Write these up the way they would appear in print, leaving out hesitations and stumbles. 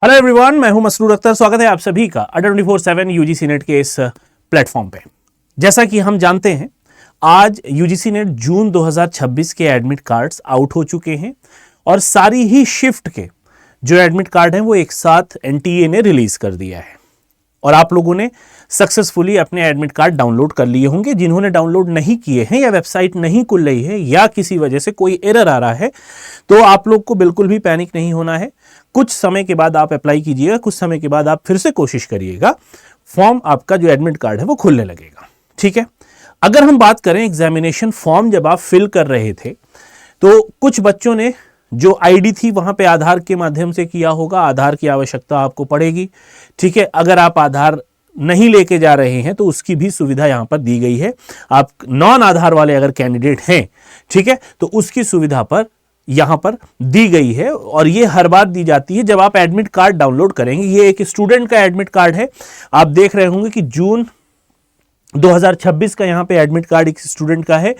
Hello everyone, मैं हूं मसरूर अख्तर। स्वागत है आप सभी का अड्डा 24/7 यूजीसी नेट के इस प्लेटफॉर्म पे। जैसा कि हम जानते हैं, आज यूजीसी नेट जून 2026 के एडमिट कार्ड्स आउट हो चुके हैं और सारी ही शिफ्ट के जो एडमिट कार्ड हैं वो एक साथ एनटीए ने रिलीज कर दिया है और आप लोगों ने सक्सेसफुली अपने एडमिट कार्ड डाउनलोड कर लिए होंगे। जिन्होंने डाउनलोड नहीं किए हैं या वेबसाइट नहीं खुल रही है या किसी वजह से कोई एरर आ रहा है, तो आप लोग को बिल्कुल भी पैनिक नहीं होना है। कुछ समय के बाद आप अप्लाई कीजिएगा, कुछ समय के बाद आप फिर से कोशिश करिएगा, फॉर्म आपका जो एडमिट कार्ड है वो खुलने लगेगा। ठीक है। अगर हम बात करें एग्जामिनेशन फॉर्म जब आप फिल कर रहे थे तो कुछ बच्चों ने जो आईडी थी वहां पे आधार के माध्यम से किया होगा। आधार की आवश्यकता आपको पड़ेगी। ठीक है। अगर आप आधार नहीं लेके जा रहे हैं तो उसकी भी सुविधा यहां पर दी गई है। आप नॉन आधार वाले अगर कैंडिडेट हैं, ठीक है, तो उसकी सुविधा पर यहां पर दी गई है और ये हर बार दी जाती है जब आप एडमिट कार्ड डाउनलोड करेंगे। ये एक स्टूडेंट का एडमिट कार्ड है। आप देख रहे होंगे कि जून 2026 का यहां पे एडमिट कार्ड एक स्टूडेंट का है।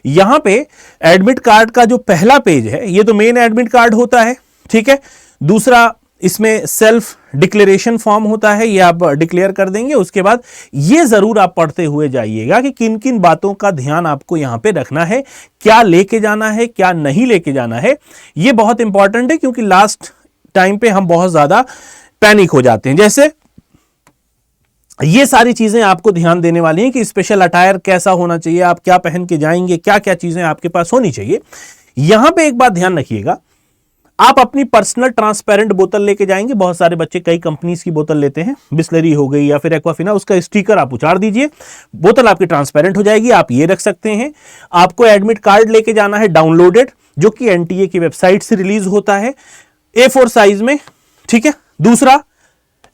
यहां पे एडमिट कार्ड का जो पहला पेज है ये तो मेन एडमिट कार्ड होता है। ठीक है। दूसरा इसमें सेल्फ डिक्लेरेशन फॉर्म होता है, ये आप डिक्लेयर कर देंगे। उसके बाद ये जरूर आप पढ़ते हुए जाइएगा कि किन किन बातों का ध्यान आपको यहां पे रखना है, क्या लेके जाना है, क्या नहीं लेके जाना है। ये बहुत इंपॉर्टेंट है क्योंकि लास्ट टाइम पे हम बहुत ज्यादा पैनिक हो जाते हैं। जैसे ये सारी चीजें आपको ध्यान देने वाली हैं कि स्पेशल अटायर कैसा होना चाहिए, आप क्या पहन के जाएंगे, क्या क्या चीजें आपके पास होनी चाहिए। यहां पे एक बात ध्यान रखिएगा, आप अपनी पर्सनल ट्रांसपेरेंट बोतल लेके जाएंगे। बहुत सारे बच्चे कई कंपनीज की बोतल लेते हैं, बिस्लरी हो गई या फिर एक्वाफिना, उसका स्टिकर आप उतार दीजिए, बोतल आपकी ट्रांसपेरेंट हो जाएगी। आप ये रख सकते हैं। आपको एडमिट कार्ड लेके जाना है डाउनलोडेड, जो कि एनटीए की वेबसाइट से रिलीज होता है A4 साइज में। ठीक है। दूसरा,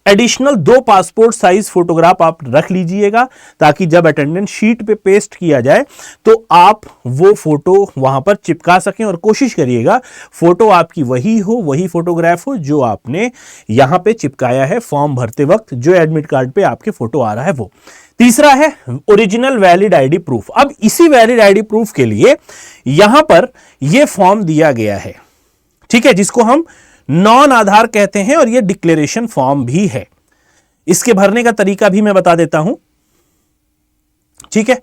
एडिशनल 2 पासपोर्ट साइज फोटोग्राफ आप रख लीजिएगा ताकि जब अटेंडेंस शीट पे पेस्ट किया जाए तो आप वो फोटो वहां पर चिपका सकें। और कोशिश करिएगा फोटो आपकी वही हो, वही फोटोग्राफ हो जो आपने यहां पे चिपकाया है फॉर्म भरते वक्त, जो एडमिट कार्ड पे आपके फोटो आ रहा है वो। तीसरा है ओरिजिनल वैलिड आईडी प्रूफ। अब इसी वैलिड आईडी प्रूफ के लिए यहां पर यह फॉर्म दिया गया है, ठीक है, जिसको हम नॉन आधार कहते हैं और यह डिक्लेरेशन फॉर्म भी है। इसके भरने का तरीका भी मैं बता देता हूं। ठीक है।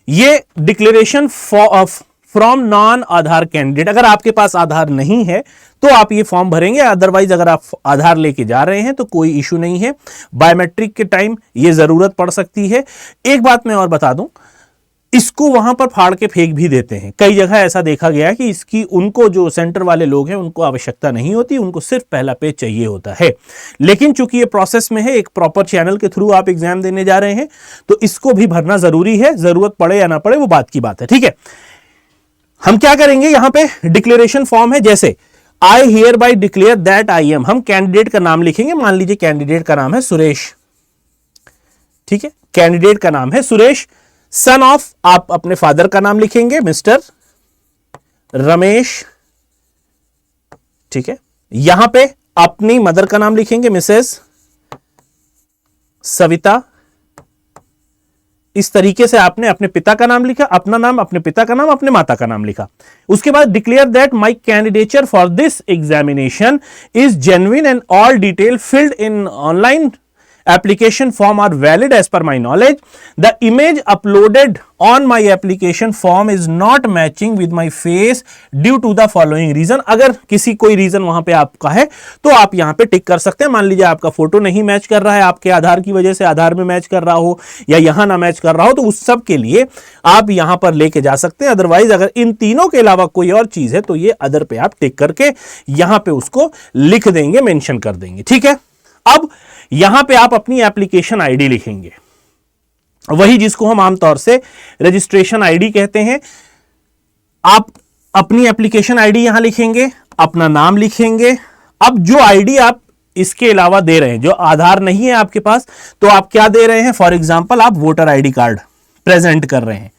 यह declaration from non Aadhaar candidate, अगर आपके पास आधार नहीं है तो आप ये फॉर्म भरेंगे, अदरवाइज अगर आप आधार लेके जा रहे हैं तो कोई इशू नहीं है। बायोमेट्रिक के टाइम ये जरूरत पड़ सकती है। एक बात मैं और बता दूं, इसको वहां पर फाड़ के फेंक भी देते हैं। कई जगह ऐसा देखा गया है कि इसकी उनको जो सेंटर वाले लोग हैं उनको आवश्यकता नहीं होती, उनको सिर्फ पहला पेज चाहिए होता है। लेकिन चूंकि ये प्रोसेस में है, एक प्रॉपर चैनल के थ्रू आप एग्जाम देने जा रहे हैं, तो इसको भी भरना जरूरी है। जरूरत पड़े या ना पड़े वो बात की बात है। ठीक है। हम क्या करेंगे, यहां पे डिक्लेरेशन फॉर्म है, जैसे I hear by declare that I am, हम कैंडिडेट का नाम लिखेंगे। मान लीजिए कैंडिडेट का नाम है सुरेश। ठीक है। कैंडिडेट का नाम है सुरेश। सन ऑफ, आप अपने फादर का नाम लिखेंगे, मिस्टर रमेश। ठीक है। यहां पे अपनी मदर का नाम लिखेंगे, मिसेस सविता। इस तरीके से आपने अपने पिता का नाम लिखा, अपना नाम, अपने पिता का नाम, अपने माता का नाम लिखा। उसके बाद declare that my candidature for this examination is genuine and all detail filled in online application form are valid as per my knowledge. The image uploaded on my application form is not matching with my face due to the following reason. अगर किसी कोई reason वहां पे आपका है तो आप यहां पे टिक कर सकते हैं। मान लीजिए आपका फोटो नहीं मैच कर रहा है, आपके आधार की वजह से आधार में मैच कर रहा हो या यहां ना मैच कर रहा हो, तो उस सब के लिए आप यहां पर लेके जा सकते हैं। अदरवाइज अगर इन तीनों के अलावा कोई और चीज है तो ये अदर पे आप टिक करके यहां पे उसको लिख देंगे, मेंशन कर देंगे। ठीक है। अब यहां पे आप अपनी एप्लीकेशन आईडी लिखेंगे, वही जिसको हम आमतौर से रजिस्ट्रेशन आईडी कहते हैं। आप अपनी एप्लीकेशन आईडी यहां लिखेंगे, अपना नाम लिखेंगे। अब जो आईडी आप इसके अलावा दे रहे हैं, जो आधार नहीं है आपके पास, तो आप क्या दे रहे हैं। फॉर एग्जांपल आप वोटर आईडी कार्ड प्रेजेंट कर रहे हैं,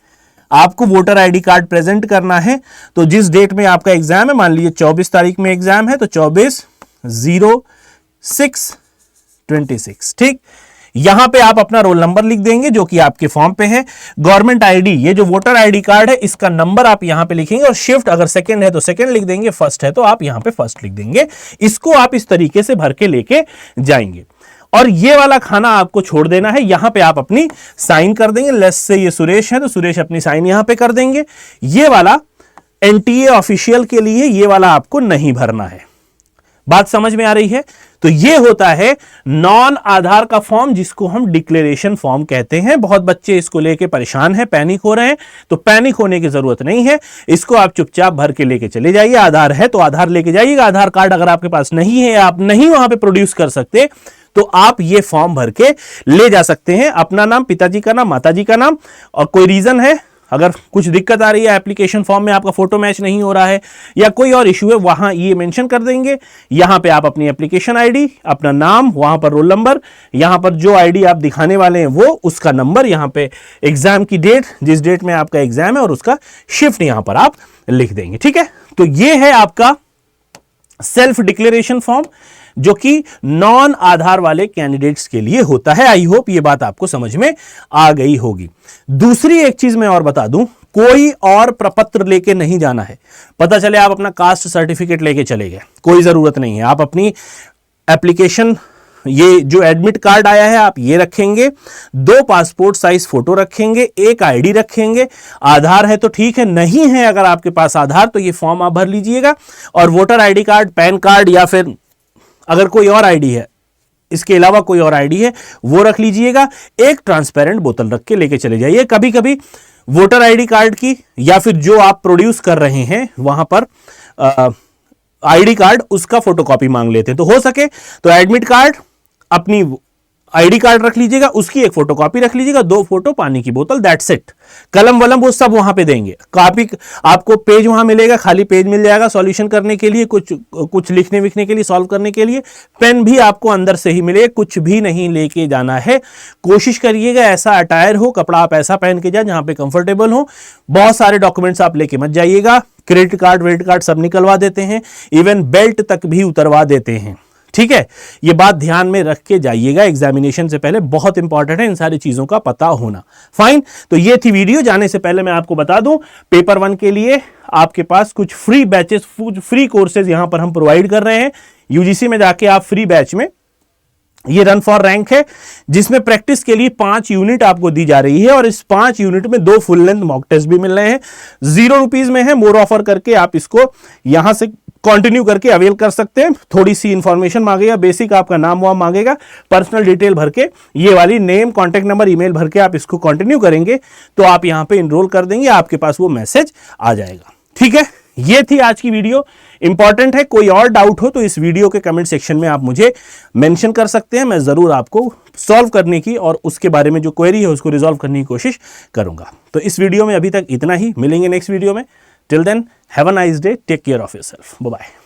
आपको वोटर आईडी कार्ड प्रेजेंट करना है। तो जिस डेट में आपका एग्जाम है, मान लीजिए 24 तारीख में एग्जाम है, तो 24/06/26। ठीक। यहां पे आप अपना रोल नंबर लिख देंगे जो कि आपके फॉर्म पे है। गवर्नमेंट आईडी, ये जो वोटर आईडी कार्ड है इसका नंबर आप यहां पे लिखेंगे और शिफ्ट अगर सेकंड है तो सेकंड लिख देंगे, फर्स्ट है तो आप यहां पे फर्स्ट लिख देंगे। इसको आप इस तरीके से भर के लेके जाएंगे और ये वाला खाना आपको छोड़ देना है। यहां पे आप अपनी साइन कर देंगे। लेस से ये सुरेश है तो सुरेश अपनी साइन यहां पे कर देंगे। ये वाला एनटीए ऑफिशियल के लिए, ये वाला आपको नहीं भरना है। बात समझ में आ रही है? तो ये होता है नॉन आधार का फॉर्म, जिसको हम डिक्लेरेशन फॉर्म कहते हैं। बहुत बच्चे इसको लेके परेशान हैं, पैनिक हो रहे हैं, तो पैनिक होने की जरूरत नहीं है। इसको आप चुपचाप भर के लेके चले जाइए। आधार है तो आधार लेके जाइएगा। आधार कार्ड अगर आपके पास नहीं है, आप नहीं वहां पे प्रोड्यूस कर सकते, तो आप ये फॉर्म भर के ले जा सकते हैं। अपना नाम, पिताजी का नाम, माताजी का नाम, और कोई रीजन है, अगर कुछ दिक्कत आ रही है एप्लीकेशन फॉर्म में, आपका फोटो मैच नहीं हो रहा है या कोई और इश्यू है, वहां ये मेंशन कर देंगे। यहां पे आप अपनी एप्लीकेशन आईडी, अपना नाम, वहां पर रोल नंबर, यहां पर जो आईडी आप दिखाने वाले हैं वो उसका नंबर, यहां पे एग्जाम की डेट, जिस डेट में आपका एग्जाम है, और उसका शिफ्ट यहां पर आप लिख देंगे। ठीक है, तो ये है आपका सेल्फ डिक्लेरेशन फॉर्म, जो कि नॉन आधार वाले कैंडिडेट्स के लिए होता है। आई होप ये बात आपको समझ में आ गई होगी। दूसरी एक चीज मैं और बता दूं, कोई और प्रपत्र लेके नहीं जाना है। पता चले आप अपना कास्ट सर्टिफिकेट लेके चले गए, कोई जरूरत नहीं है। आप अपनी एप्लीकेशन, ये जो एडमिट कार्ड आया है आप ये रखेंगे, 2 पासपोर्ट साइज फोटो रखेंगे, 1 आईडी रखेंगे। आधार है तो ठीक है, नहीं है अगर आपके पास आधार तो ये फॉर्म आप भर लीजिएगा। और voter ID card, pan card, या फिर अगर कोई और आईडी है, इसके अलावा कोई और आईडी है, वो रख लीजिएगा। एक ट्रांसपेरेंट बोतल रख के लेके चले जाइए। कभी कभी वोटर आईडी कार्ड की या फिर जो आप प्रोड्यूस कर रहे हैं वहां पर आईडी कार्ड, उसका फोटोकॉपी मांग लेते हैं। तो हो सके तो एडमिट कार्ड, अपनी आईडी कार्ड रख लीजिएगा, उसकी एक फोटोकॉपी रख लीजिएगा, 2 फोटो, पानी की बोतल, दैट्स इट। कलम वलम वो सब वहां पे देंगे। कॉपी आपको पेज वहां मिलेगा, खाली पेज मिल जाएगा सॉल्यूशन करने के लिए, कुछ लिखने विखने के लिए, सॉल्व करने के लिए। पेन भी आपको अंदर से ही मिलेगा, कुछ भी नहीं लेके जाना है। कोशिश करिएगा ऐसा अटायर हो, कपड़ा आप ऐसा पहन के जाए जहां पे कंफर्टेबल हो। बहुत सारे डॉक्यूमेंट्स आप लेके मत जाइएगा। क्रेडिट कार्ड, वेडिट कार्ड सब निकलवा देते हैं, इवन बेल्ट तक भी उतरवा देते हैं। ठीक है, ये बात ध्यान में रख के जाइएगा एग्जामिनेशन से पहले, बहुत इंपॉर्टेंट है इन सारी चीजों का पता होना। फाइन, तो ये थी वीडियो। जाने से पहले मैं आपको बता दूं, पेपर 1 के लिए आपके पास कुछ फ्री बैचेस, फ्री कोर्सेज यहां पर हम प्रोवाइड कर रहे हैं। यूजीसी में जाके आप फ्री बैच में, ये रन फॉर रैंक है, जिसमें प्रैक्टिस के लिए 5 यूनिट आपको दी जा रही है, और इस 5 यूनिट में 2 फुल लेंथ मॉक टेस्ट भी मिल रहे हैं। 0 रुपीज में है, मोर ऑफर करके आप इसको यहां से कंटिन्यू करके अवेल कर सकते हैं। थोड़ी सी इंफॉर्मेशन मांगेगा, बेसिक आपका नाम वाम मांगेगा, पर्सनल डिटेल भर के, ये वाली नेम, कॉन्टैक्ट नंबर, ईमेल भर के आप इसको कंटिन्यू करेंगे तो आप यहां पे इनरोल कर देंगे, आपके पास वो मैसेज आ जाएगा। ठीक है, ये थी आज की वीडियो, इंपॉर्टेंट है। कोई और डाउट हो तो इस वीडियो के कमेंट सेक्शन में आप मुझे मेंशन कर सकते हैं, मैं जरूर आपको सॉल्व करने की और उसके बारे में जो क्वेरी है उसको रिजॉल्व करने की कोशिश करूंगा। तो इस वीडियो में अभी तक इतना ही, मिलेंगे नेक्स्ट वीडियो में। Till then, have a nice day, take care of yourself, bye bye.